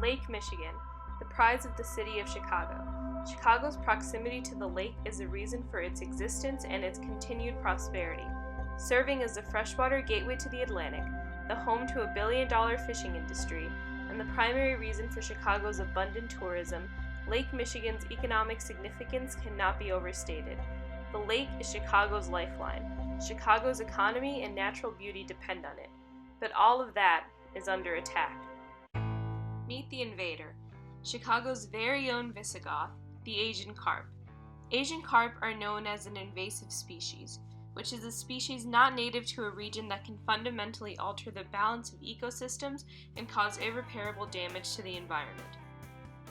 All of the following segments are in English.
Lake Michigan, the prize of the city of Chicago. Chicago's proximity to the lake is a reason for its existence and its continued prosperity. Serving as the freshwater gateway to the Atlantic, the home to a billion-dollar fishing industry, and the primary reason for Chicago's abundant tourism, Lake Michigan's economic significance cannot be overstated. The lake is Chicago's lifeline. Chicago's economy and natural beauty depend on it. But all of that is under attack. Meet the invader, Chicago's very own Visigoth, the Asian carp. Asian carp are known as an invasive species, which is a species not native to a region that can fundamentally alter the balance of ecosystems and cause irreparable damage to the environment.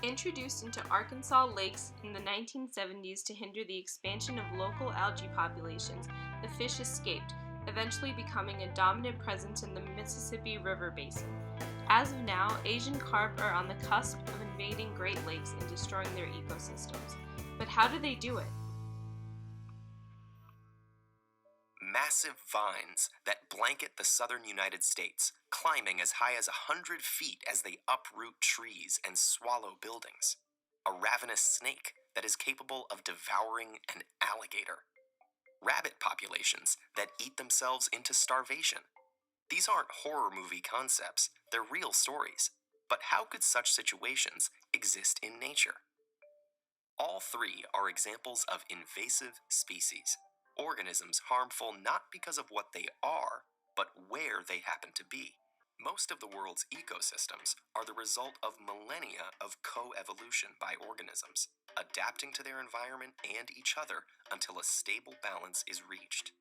Introduced into Arkansas lakes in the 1970s to hinder the expansion of local algae populations, the fish escaped, eventually becoming a dominant presence in the Mississippi River basin. As of now, Asian carp are on the cusp of invading Great Lakes and destroying their ecosystems. But how do they do it? Massive vines that blanket the southern United States, climbing as high as 100 feet as they uproot trees and swallow buildings. A ravenous snake that is capable of devouring an alligator. Rabbit populations that eat themselves into starvation. These aren't horror movie concepts, they're real stories. But how could such situations exist in nature? All three are examples of invasive species. Organisms harmful not because of what they are, but where they happen to be. Most of the world's ecosystems are the result of millennia of coevolution by organisms, adapting to their environment and each other until a stable balance is reached.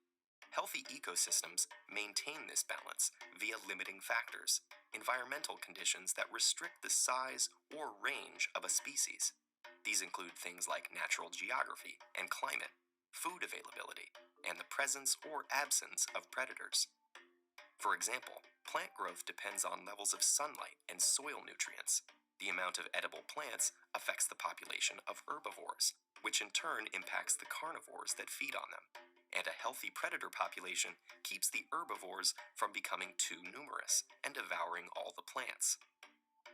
Healthy ecosystems maintain this balance via limiting factors, environmental conditions that restrict the size or range of a species. These include things like natural geography and climate, food availability, and the presence or absence of predators. For example, plant growth depends on levels of sunlight and soil nutrients. The amount of edible plants affects the population of herbivores, which in turn impacts the carnivores that feed on them. And a healthy predator population keeps the herbivores from becoming too numerous and devouring all the plants.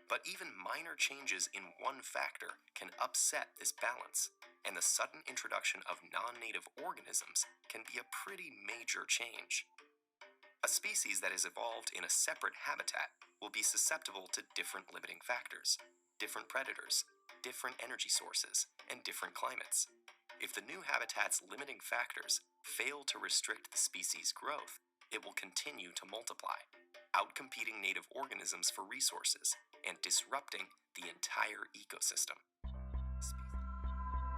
But even minor changes in one factor can upset this balance, and the sudden introduction of non-native organisms can be a pretty major change. A species that has evolved in a separate habitat will be susceptible to different limiting factors, different predators, different energy sources, and different climates. If the new habitat's limiting factors fail to restrict the species' growth, it will continue to multiply, outcompeting native organisms for resources and disrupting the entire ecosystem.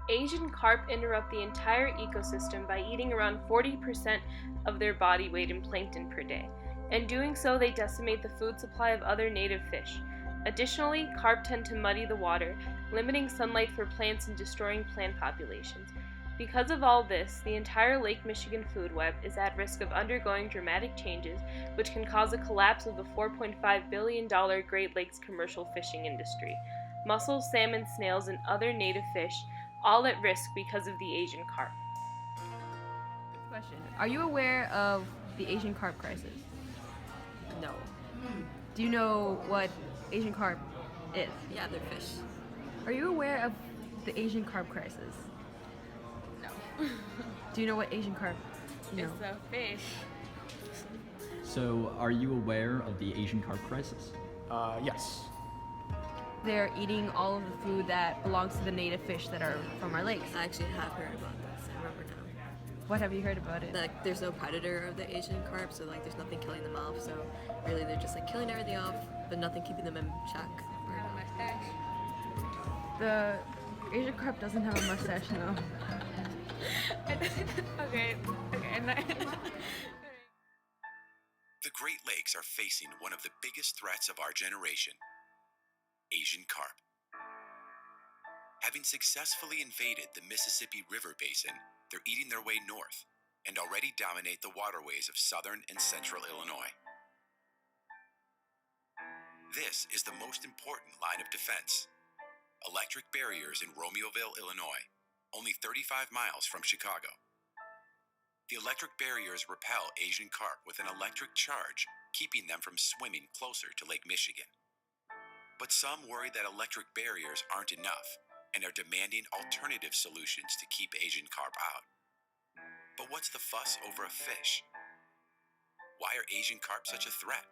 Asian carp interrupt the entire ecosystem by eating around 40% of their body weight in plankton per day. In doing so, they decimate the food supply of other native fish. Additionally, carp tend to muddy the water, limiting sunlight for plants and destroying plant populations. Because of all this, the entire Lake Michigan food web is at risk of undergoing dramatic changes, which can cause a collapse of the $4.5 billion Great Lakes commercial fishing industry. Mussels, salmon, snails, and other native fish, all at risk because of the Asian carp. Question. Are you aware of the Asian Carp Crisis? No. Do you know what Asian carp is? Yeah, they're fish. Are you aware of the Asian Carp Crisis? No. Do you know what Asian carp? No. It's a fish. So, are you aware of the Asian Carp Crisis? Yes. They're eating all of the food that belongs to the native fish that are from our lakes. I actually have heard about this. I remember now. What have you heard about it? Like, there's no predator of the Asian carp, so like, there's nothing killing them off. So really, they're just like killing everything off, but nothing keeping them in check. The Asian carp doesn't have a mustache, no. Okay. The Great Lakes are facing one of the biggest threats of our generation: Asian carp. Having successfully invaded the Mississippi River basin, they're eating their way north and already dominate the waterways of southern and central Illinois. This is the most important line of defense: electric barriers in Romeoville, Illinois, only 35 miles from Chicago. The electric barriers repel Asian carp with an electric charge, keeping them from swimming closer to Lake Michigan. But some worry that electric barriers aren't enough and are demanding alternative solutions to keep Asian carp out. But what's the fuss over a fish? Why are Asian carp such a threat?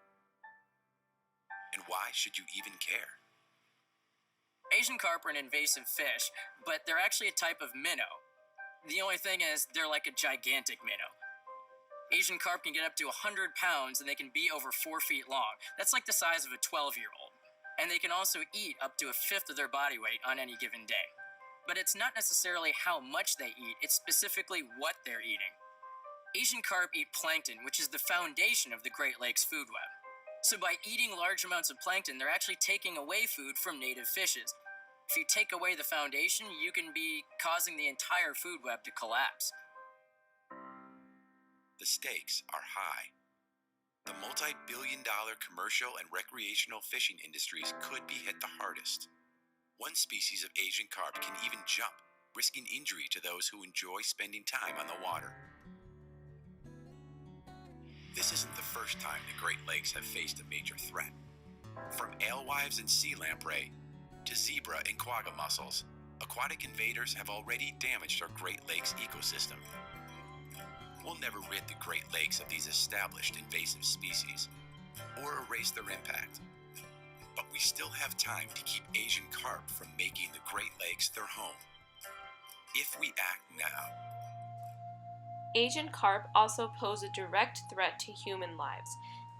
And why should you even care? Asian carp are an invasive fish, but they're actually a type of minnow. The only thing is, they're like a gigantic minnow. Asian carp can get up to 100 pounds and they can be over 4 feet long. That's like the size of a 12-year-old. And they can also eat up to a fifth of their body weight on any given day. But it's not necessarily how much they eat, it's specifically what they're eating. Asian carp eat plankton, which is the foundation of the Great Lakes food web. So by eating large amounts of plankton, they're actually taking away food from native fishes. If you take away the foundation, you can be causing the entire food web to collapse. The stakes are high. The multi-billion-dollar commercial and recreational fishing industries could be hit the hardest. One species of Asian carp can even jump, risking injury to those who enjoy spending time on the water. This isn't the first time the Great Lakes have faced a major threat. From alewives and sea lamprey to zebra and quagga mussels, aquatic invaders have already damaged our Great Lakes ecosystem. We'll never rid the Great Lakes of these established invasive species or erase their impact. But we still have time to keep Asian carp from making the Great Lakes their home. If we act now. Asian carp also pose a direct threat to human lives.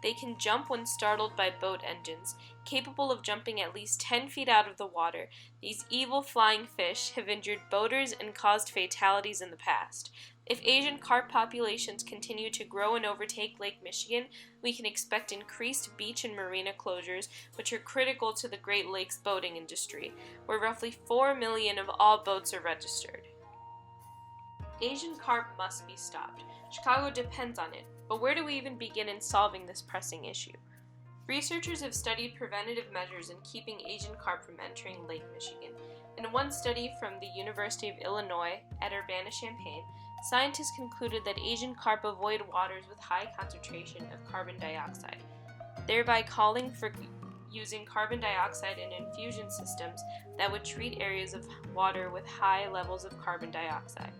They can jump when startled by boat engines. Capable of jumping at least 10 feet out of the water, these evil flying fish have injured boaters and caused fatalities in the past. If Asian carp populations continue to grow and overtake Lake Michigan, we can expect increased beach and marina closures, which are critical to the Great Lakes boating industry, where roughly 4 million of all boats are registered. Asian carp must be stopped. Chicago depends on it, but where do we even begin in solving this pressing issue? Researchers have studied preventative measures in keeping Asian carp from entering Lake Michigan. In one study from the University of Illinois at Urbana-Champaign, scientists concluded that Asian carp avoid waters with high concentration of carbon dioxide, thereby calling for using carbon dioxide in infusion systems that would treat areas of water with high levels of carbon dioxide.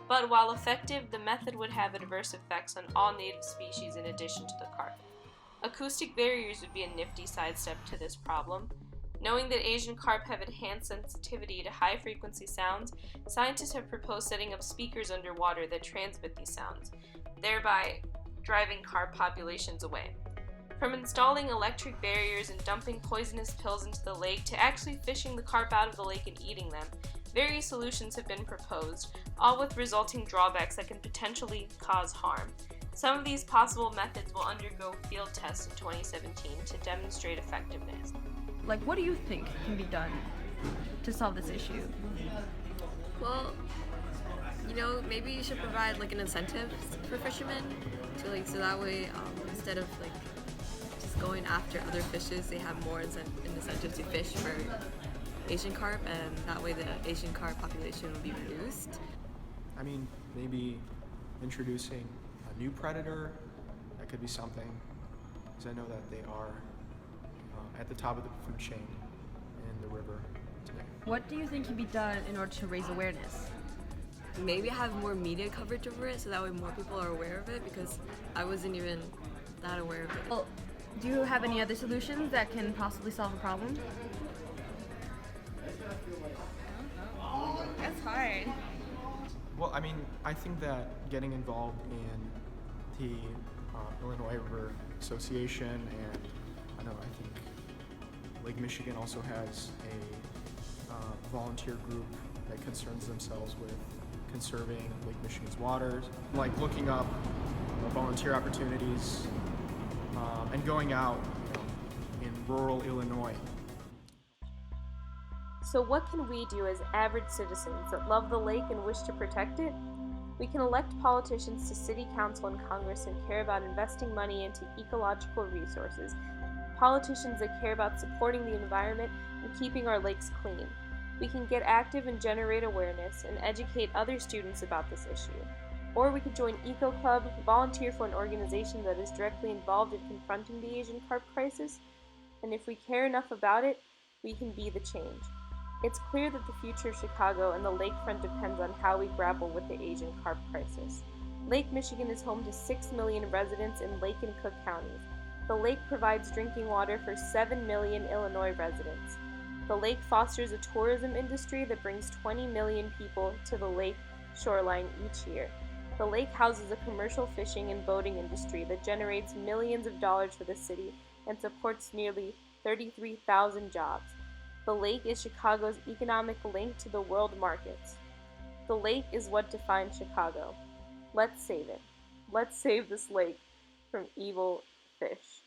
But while effective, the method would have adverse effects on all native species in addition to the carp. Acoustic barriers would be a nifty sidestep to this problem. Knowing that Asian carp have enhanced sensitivity to high-frequency sounds, scientists have proposed setting up speakers underwater that transmit these sounds, thereby driving carp populations away. From installing electric barriers and dumping poisonous pills into the lake to actually fishing the carp out of the lake and eating them, various solutions have been proposed, all with resulting drawbacks that can potentially cause harm. Some of these possible methods will undergo field tests in 2017 to demonstrate effectiveness. Like, what do you think can be done to solve this issue? Well, maybe you should provide like an incentive for fishermen to so that way instead of just going after other fishes, they have more incentive to fish for Asian carp, and that way the Asian carp population will be reduced. I mean, maybe introducing a new predator, that could be something, because I know that they are at the top of the food chain in the river today. What do you think can be done in order to raise awareness? Maybe have more media coverage over it so that way more people are aware of it, because I wasn't even that aware of it. Well, do you have any other solutions that can possibly solve a problem? That's hard. Well, I mean, I think that getting involved in the Illinois River Association, and I think Lake Michigan also has a volunteer group that concerns themselves with conserving Lake Michigan's waters, like looking up volunteer opportunities and going out in rural Illinois. So what can we do as average citizens that love the lake and wish to protect it? We can elect politicians to city council and Congress and care about investing money into ecological resources, politicians that care about supporting the environment and keeping our lakes clean. We can get active and generate awareness and educate other students about this issue. Or we could join Eco Club, volunteer for an organization that is directly involved in confronting the Asian carp crisis, and if we care enough about it, we can be the change. It's clear that the future of Chicago and the lakefront depends on how we grapple with the Asian carp crisis. Lake Michigan is home to 6 million residents in Lake and Cook counties. The lake provides drinking water for 7 million Illinois residents. The lake fosters a tourism industry that brings 20 million people to the lake shoreline each year. The lake houses a commercial fishing and boating industry that generates millions of dollars for the city and supports nearly 33,000 jobs. The lake is Chicago's economic link to the world markets. The lake is what defines Chicago. Let's save it. Let's save this lake from evil fish.